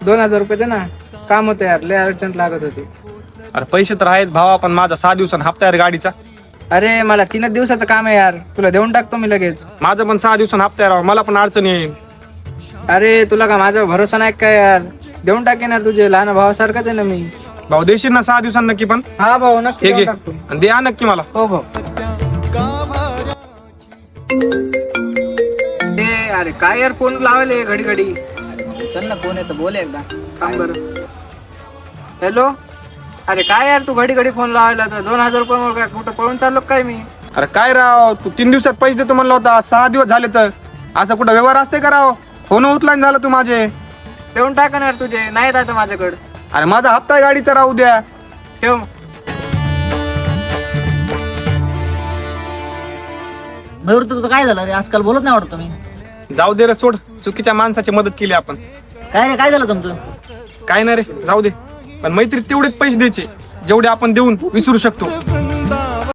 2,000 रुपये दे ना, काम होतं यार, लय अर्जंट लागत होती. अरे पैसे तर आहेत भावा, पण माझा 6 दिवसांनी हप्ता आहे रे गाडीचा. अरे मला 3 दिवसाचं काम आहे यार, तुला देऊन टाकतो मी लगेच. माझं पण 6 दिवसांनी हप्ता आहे राव, मला पण अडचण येईल. अरे तुला का माझा भरोसा नाही काय यार, देऊन टाकेन यार, तुझे लहान भावासारखाच आहे ना मी. भाऊ देशील ना 6 दिवसांनी नक्की? पण हा भाऊ नक्की हे घे देऊन टाकतो. आणि द्या नक्की मला. हो भाऊ. अरे काय यार, फोन लावले घडी घडी. चल ना, कोण येतं बोल एकदा. थांब बरं. हॅलो. अरे काय यार, तू घडी घडी फोन लावायला तर 2,000 रुपये मग काय कुठं पळून चाललो काय मी? अरे काय राव, तू 3 दिवसात पैसे देतो म्हणला होता, 6 दिवस झाले तर असं कुठं व्यवहार असते का राव? फोन उचलायला झालं तू माझे. देऊन टाका ना यार, तुझे नाहीत आता माझ्याकडे. अरे माझा हप्ता आहे गाडीचा राहू द्या. ठेव. मयूर तुझं काय झालं रे, आजकाल बोलत नाही वाटत तुम्ही. जाऊ दे रे, सोड. चुकीच्या माणसाची मदत केली आपण. काय रे, काय झालं तुमचं? काय नाही रे, जाऊ दे. पण मैत्रीत तेवढेच पैसे द्यायचे जेवढे आपण देऊन विसरू शकतो.